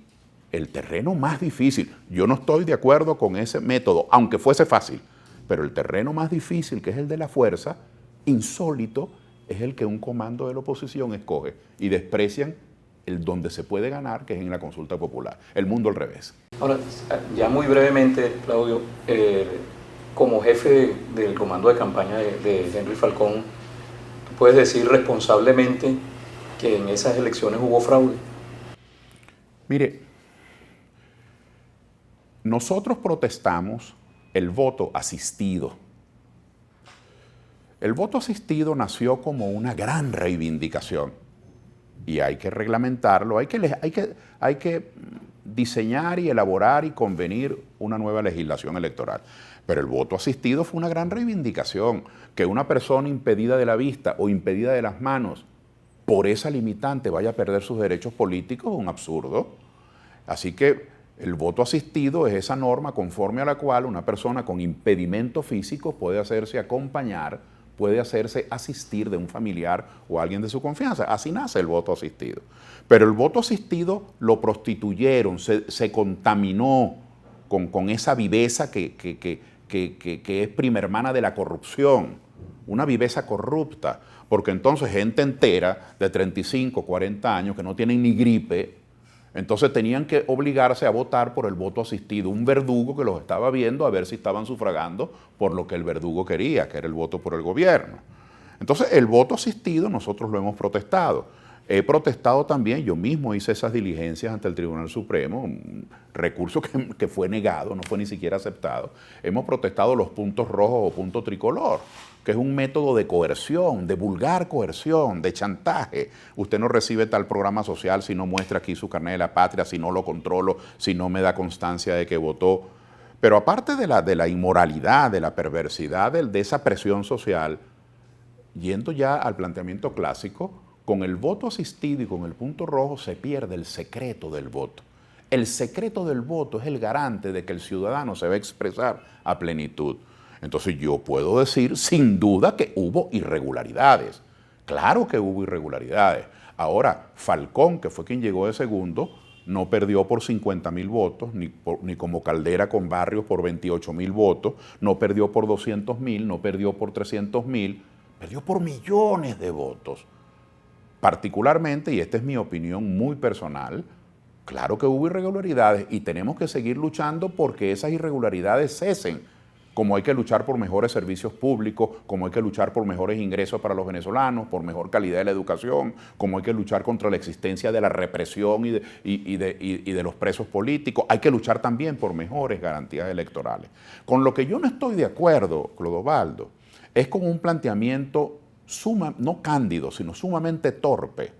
el terreno más difícil, yo no estoy de acuerdo con ese método, aunque fuese fácil, pero el terreno más difícil, que es el de la fuerza, insólito, es el que un comando de la oposición escoge y desprecian el donde se puede ganar, que es en la consulta popular. El mundo al revés.
Ahora, ya muy brevemente, Claudio, como jefe del comando de campaña de Henry Falcón, ¿tú puedes decir responsablemente que en esas elecciones hubo fraude?
Mire, nosotros protestamos el voto asistido. El voto asistido nació como una gran reivindicación y hay que reglamentarlo, hay que diseñar y elaborar y convenir una nueva legislación electoral. Pero el voto asistido fue una gran reivindicación. Que una persona impedida de la vista o impedida de las manos por esa limitante vaya a perder sus derechos políticos es un absurdo. Así que el voto asistido es esa norma conforme a la cual una persona con impedimento físico puede hacerse acompañar, puede hacerse asistir de un familiar o alguien de su confianza. Así nace el voto asistido. Pero el voto asistido lo prostituyeron, se contaminó con esa viveza que es prima hermana de la corrupción, una viveza corrupta, porque entonces gente entera de 35, 40 años que no tienen ni gripe, entonces tenían que obligarse a votar por el voto asistido, un verdugo que los estaba viendo a ver si estaban sufragando por lo que el verdugo quería, que era el voto por el gobierno. Entonces el voto asistido nosotros lo hemos protestado. He protestado también, yo mismo hice esas diligencias ante el Tribunal Supremo, un recurso que fue negado, no fue ni siquiera aceptado. Hemos protestado los puntos rojos o punto tricolor, que es un método de coerción, de vulgar coerción, de chantaje. Usted no recibe tal programa social si no muestra aquí su carnet de la patria, si no lo controlo, si no me da constancia de que votó. Pero aparte de la inmoralidad, de la perversidad, de esa presión social, yendo ya al planteamiento clásico, con el voto asistido y con el punto rojo se pierde el secreto del voto. El secreto del voto es el garante de que el ciudadano se va a expresar a plenitud. Entonces yo puedo decir sin duda que hubo irregularidades. Claro que hubo irregularidades. Ahora, Falcón, que fue quien llegó de segundo, no perdió por 50.000 votos, ni como Caldera con Barrios por 28.000 votos, no perdió por 200.000, no perdió por 300.000, perdió por millones de votos. Particularmente, y esta es mi opinión muy personal, claro que hubo irregularidades y tenemos que seguir luchando porque esas irregularidades cesen, como hay que luchar por mejores servicios públicos, como hay que luchar por mejores ingresos para los venezolanos, por mejor calidad de la educación, como hay que luchar contra la existencia de la represión y de los presos políticos. Hay que luchar también por mejores garantías electorales. Con lo que yo no estoy de acuerdo, Clodovaldo, es con un planteamiento no cándido, sino sumamente torpe,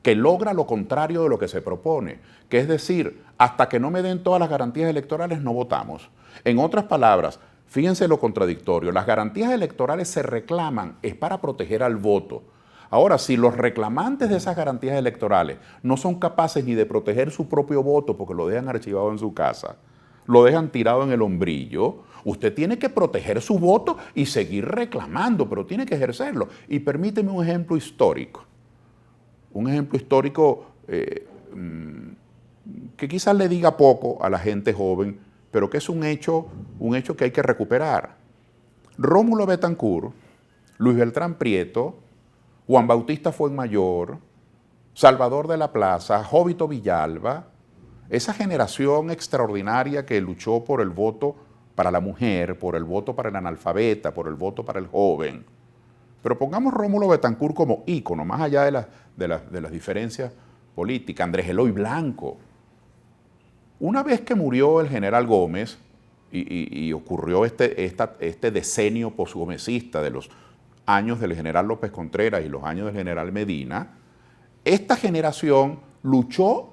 que logra lo contrario de lo que se propone, que es decir, hasta que no me den todas las garantías electorales no votamos. En otras palabras, fíjense lo contradictorio, las garantías electorales se reclaman es para proteger al voto. Ahora, si los reclamantes de esas garantías electorales no son capaces ni de proteger su propio voto porque lo dejan archivado en su casa, lo dejan tirado en el hombrillo, usted tiene que proteger su voto y seguir reclamando, pero tiene que ejercerlo. Y permíteme un ejemplo histórico. Un ejemplo histórico que quizás le diga poco a la gente joven, pero que es un hecho que hay que recuperar. Rómulo Betancourt, Luis Beltrán Prieto, Juan Bautista Fuenmayor, Salvador de la Plaza, Jóbito Villalba, esa generación extraordinaria que luchó por el voto para la mujer, por el voto para el analfabeta, por el voto para el joven. Pero pongamos Rómulo Betancourt como ícono, más allá de las diferencias políticas. Andrés Eloy Blanco. Una vez que murió el general Gómez y ocurrió este decenio posgomecista de los años del general López Contreras y los años del general Medina, esta generación luchó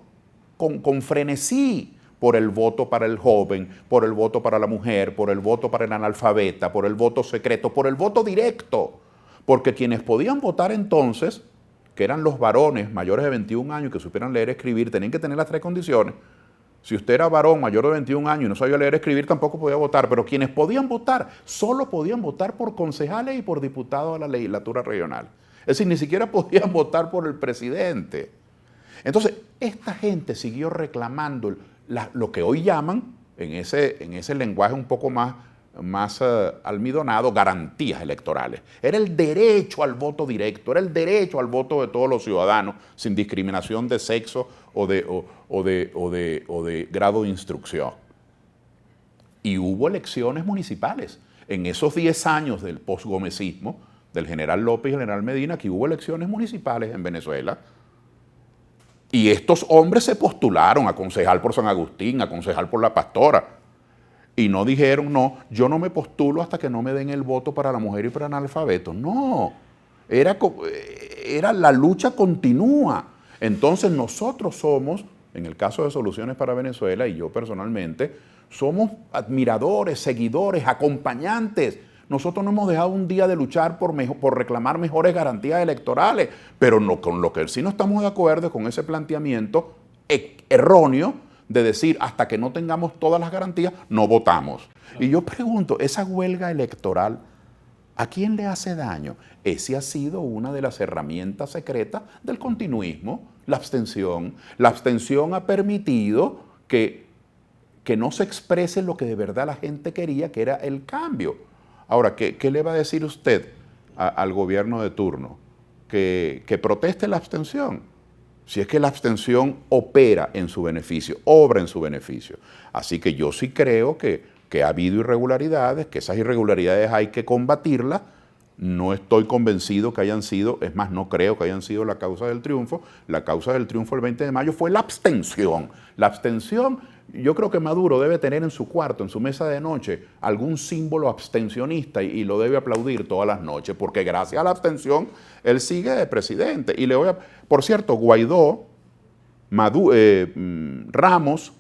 con frenesí por el voto para el joven, por el voto para la mujer, por el voto para el analfabeta, por el voto secreto, por el voto directo. Porque quienes podían votar entonces, que eran los varones mayores de 21 años que supieran leer y escribir, tenían que tener las tres condiciones. Si usted era varón mayor de 21 años y no sabía leer y escribir, tampoco podía votar. Pero quienes podían votar, solo podían votar por concejales y por diputados a la legislatura regional. Es decir, ni siquiera podían votar por el presidente. Entonces, esta gente siguió reclamando lo que hoy llaman, en ese lenguaje un poco más almidonado, garantías electorales. Era el derecho al voto directo, era el derecho al voto de todos los ciudadanos, sin discriminación de sexo o de grado de instrucción. Y hubo elecciones municipales. En esos 10 años del posgomecismo, del general López y el general Medina, que hubo elecciones municipales en Venezuela. Y estos hombres se postularon a concejal por San Agustín, a concejal por La Pastora. Y no dijeron, no, yo no me postulo hasta que no me den el voto para la mujer y para el analfabeto. No, era la lucha continúa. Entonces nosotros somos, en el caso de Soluciones para Venezuela, y yo personalmente, somos admiradores, seguidores, acompañantes. Nosotros no hemos dejado un día de luchar por reclamar mejores garantías electorales, pero no, con lo que sí no estamos de acuerdo es con ese planteamiento erróneo de decir hasta que no tengamos todas las garantías, no votamos. Y yo pregunto, ¿esa huelga electoral a quién le hace daño? Esa ha sido una de las herramientas secretas del continuismo, la abstención. La abstención ha permitido que no se exprese lo que de verdad la gente quería, que era el cambio. Ahora, ¿qué le va a decir usted al gobierno de turno? Que proteste la abstención. Si es que la abstención opera en su beneficio, obra en su beneficio. Así que yo sí creo que ha habido irregularidades, que esas irregularidades hay que combatirlas. No estoy convencido que hayan sido, es más, no creo que hayan sido la causa del triunfo. La causa del triunfo el 20 de mayo fue la abstención. La abstención, yo creo que Maduro debe tener en su cuarto, en su mesa de noche, algún símbolo abstencionista y lo debe aplaudir todas las noches, porque gracias a la abstención él sigue de presidente. Y por cierto, Guaidó, Ramos,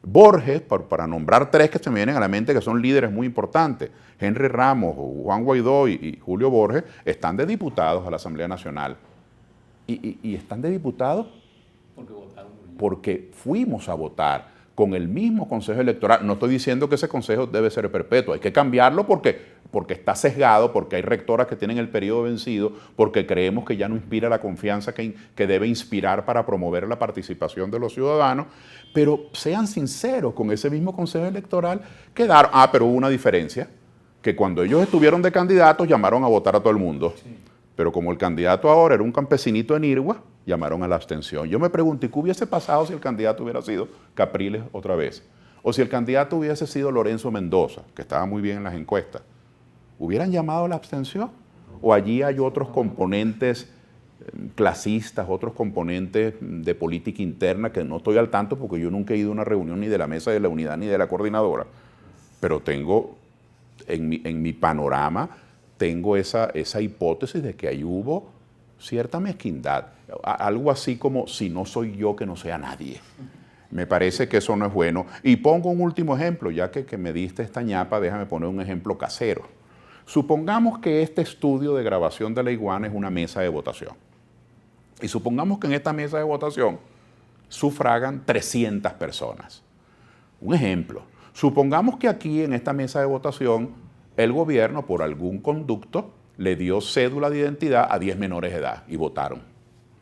Borges, para nombrar tres que se me vienen a la mente que son líderes muy importantes, Henry Ramos, Juan Guaidó y Julio Borges, están de diputados a la Asamblea Nacional. Y están de diputados porque fuimos a votar con el mismo Consejo Electoral. No estoy diciendo que ese Consejo debe ser perpetuo, hay que cambiarlo porque porque está sesgado, porque hay rectoras que tienen el periodo vencido, porque creemos que ya no inspira la confianza que debe inspirar para promover la participación de los ciudadanos, pero sean sinceros con ese mismo Consejo Electoral, quedaron, pero hubo una diferencia, que cuando ellos estuvieron de candidatos llamaron a votar a todo el mundo, sí. Pero como el candidato ahora era un campesinito en Irgua, llamaron a la abstención. Yo me pregunto, ¿y qué hubiese pasado si el candidato hubiera sido Capriles otra vez? O si el candidato hubiese sido Lorenzo Mendoza, que estaba muy bien en las encuestas, ¿hubieran llamado a la abstención? ¿O allí hay otros componentes clasistas, otros componentes de política interna que no estoy al tanto porque yo nunca he ido a una reunión ni de la Mesa de la Unidad ni de la Coordinadora? Pero tengo en mi panorama, tengo esa hipótesis de que ahí hubo cierta mezquindad, algo así como si no soy yo que no sea nadie. Me parece que eso no es bueno. Y pongo un último ejemplo, ya que me diste esta ñapa, déjame poner un ejemplo casero. Supongamos que este estudio de grabación de la iguana es una mesa de votación. Y supongamos que en esta mesa de votación sufragan 300 personas. Un ejemplo. Supongamos que aquí en esta mesa de votación el gobierno, por algún conducto, le dio cédula de identidad a 10 menores de edad y votaron.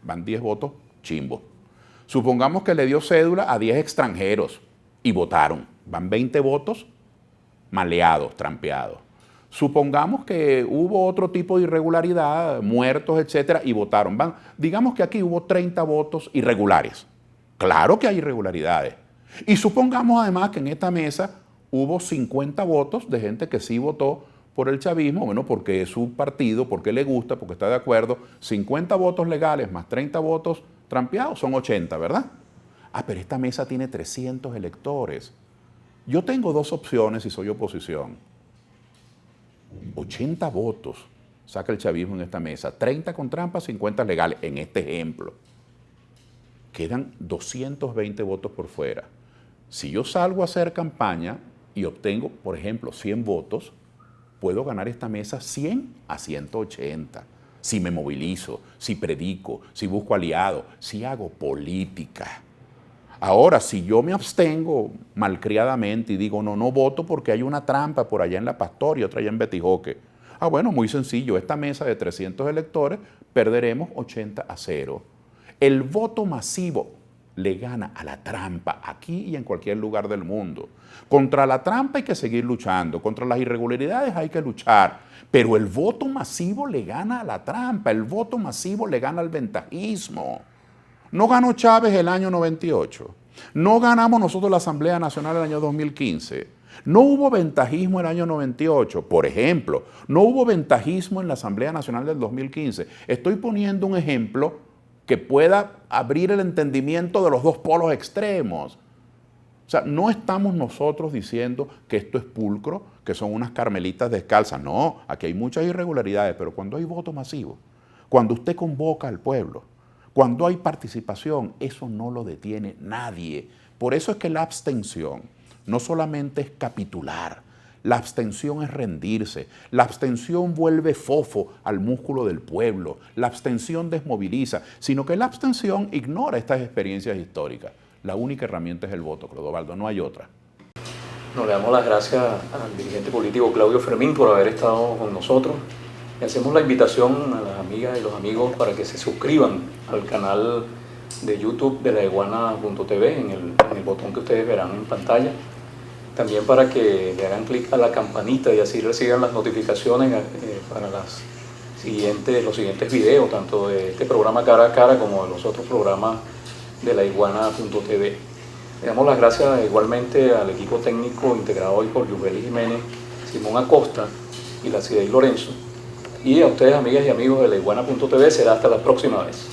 Van 10 votos, chimbo. Supongamos que le dio cédula a 10 extranjeros y votaron. Van 20 votos maleados, trampeados. Supongamos que hubo otro tipo de irregularidad, muertos, etcétera, y votaron. Digamos que aquí hubo 30 votos irregulares. Claro que hay irregularidades. Y supongamos además que en esta mesa hubo 50 votos de gente que sí votó por el chavismo, bueno, porque es su partido, porque le gusta, porque está de acuerdo. 50 votos legales más 30 votos trampeados, son 80, ¿verdad? Pero esta mesa tiene 300 electores. Yo tengo dos opciones si soy oposición. 80 votos saca el chavismo en esta mesa, 30 con trampa, 50 legales, en este ejemplo. Quedan 220 votos por fuera. Si yo salgo a hacer campaña y obtengo, por ejemplo, 100 votos, puedo ganar esta mesa 100 a 180. Si me movilizo, si predico, si busco aliados, si hago política. Ahora, si yo me abstengo malcriadamente y digo, no voto porque hay una trampa por allá en La Pastora y otra allá en Betijoque. Bueno, muy sencillo, esta mesa de 300 electores perderemos 80 a 0. El voto masivo le gana a la trampa aquí y en cualquier lugar del mundo. Contra la trampa hay que seguir luchando, contra las irregularidades hay que luchar, pero el voto masivo le gana a la trampa, el voto masivo le gana al ventajismo. No ganó Chávez el año 98, no ganamos nosotros la Asamblea Nacional el año 2015, no hubo ventajismo el año 98, por ejemplo, no hubo ventajismo en la Asamblea Nacional del 2015. Estoy poniendo un ejemplo que pueda abrir el entendimiento de los dos polos extremos. O sea, no estamos nosotros diciendo que esto es pulcro, que son unas carmelitas descalzas. No, aquí hay muchas irregularidades, pero cuando hay voto masivo, cuando usted convoca al pueblo, cuando hay participación, eso no lo detiene nadie. Por eso es que la abstención no solamente es capitular, la abstención es rendirse, la abstención vuelve fofo al músculo del pueblo, la abstención desmoviliza, sino que la abstención ignora estas experiencias históricas. La única herramienta es el voto, Clodovaldo, no hay otra.
Le damos las gracias al dirigente político Claudio Fermín por haber estado con nosotros. Le hacemos la invitación a las amigas y los amigos para que se suscriban al canal de YouTube de laiguana.tv en el botón que ustedes verán en pantalla. También para que le hagan clic a la campanita y así reciban las notificaciones para los siguientes videos, tanto de este programa Cara a Cara como de los otros programas de laiguana.tv. Le damos las gracias igualmente al equipo técnico integrado hoy por Yubeli Jiménez, Simón Acosta y la Cidey Lorenzo. Y a ustedes, amigas y amigos de laiguana.tv, será hasta la próxima vez.